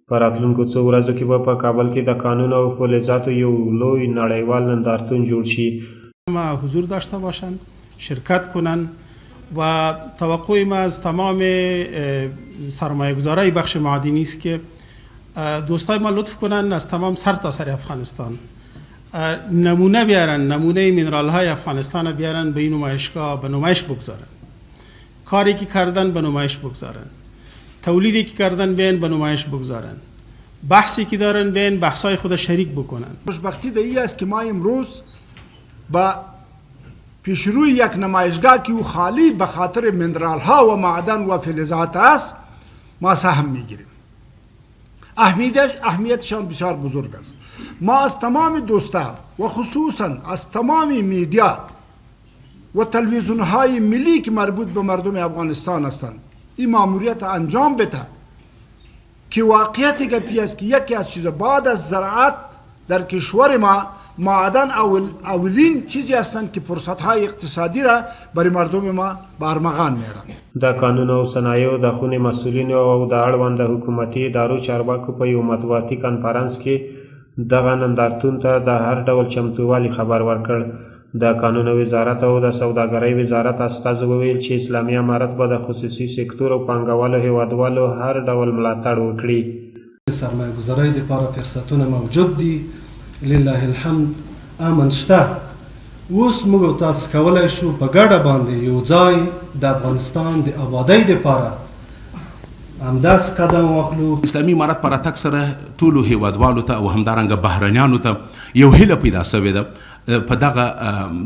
په راتلونکو څو ورځو کې به په کابل کې د کانون او فلزاتو یو لوی نړیوال نندارتون جوړ شي. حضور داشته باشند، شرکت کنند و توقع ما از تمام سرمایه گذارای بخش معدنی است که دوستای ما لطف کنند از تمام سر تا سر افغانستان نمونه بیارن، نمونه مینرال های افغانستان بیارن به این نمایشگاه به نمایش بگذارن، کاری که کردن به نمایش بگذارن، تولیدی که کردن بین به نمایش بگذارن، بحثی که دارن بین بحثای خود شریک بکنن. خوشبختی دیگه است که ما امروز با پیشروی یک نمایشگاه که او خالی به خاطر منرال ها و معدن و فلزات است ما سهم میگیریم. اهمیتشان بسیار بزرگ است. ما از تمام دوستا و خصوصا از تمام میدیا و تلویزیون های ملی که مربوط به مردم افغانستان هستند این ماموریت انجام بده که واقعیتی که پیش که یکی از چیز بعد از زراعت در کشور ما معدن اولین چیزی هستند که فرصت های اقتصادی را برای مردم ما بارمغان میارند. د قانون او صنایعو د خونې مسؤلینو او د اړونده حکومتي ادارو چارواکو په یو مطبوعاتي کنفرانس کې دغه نندارتون ته د هر ډول چمتووالي خبر ورکړ. د قانون وزارت او د سوداګرۍ وزارت استازو وویل چې اسلامي امارت به د خصوصي سکتور او پانګوالو هیوادوالو هر ډول ملاتړ وکړي. سرمایه گذارۍ دپاره فرصتونه موجود دي، لله الحمد امن شته. اوس موږ او تاسو کولی شو په ګډه باندې یو ځای د افغانستان د آبادۍ دپاره همداسې قدم واخلو. اسلامي امارت په راتګ سره ټولو هیوادوالو ته او همدارنګه بهرنیانو ته یو هیله پیدا شوې ده. په دغه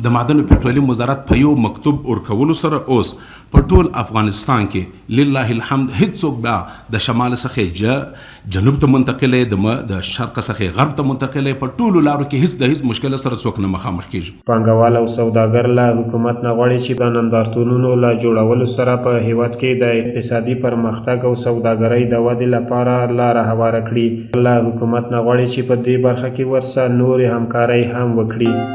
د معدن او پټرولیم وزارت په یو مکتوب ورکولو سره اوس په ټول افغانستان کې لله الحمد هیڅوک بیا د شمال څخه جنوب ته منتقلی د شرق څخه غرب ته منتقلی په ټولو لارو کې هیڅ د هیڅ مشکل سره څوک نه مخامخ کیږي. پانګوال او سوداګر له حکومت نه غواړي چې د نندارتونونو له جوړولو سره په هیواد کې د اقتصادي پرمختګ او سوداګرۍ د ودې لپاره لاره هواره کړي. له حکومت نه غواړي چې په دې برخه کې ورسره نورې همکارۍ هم وکړي.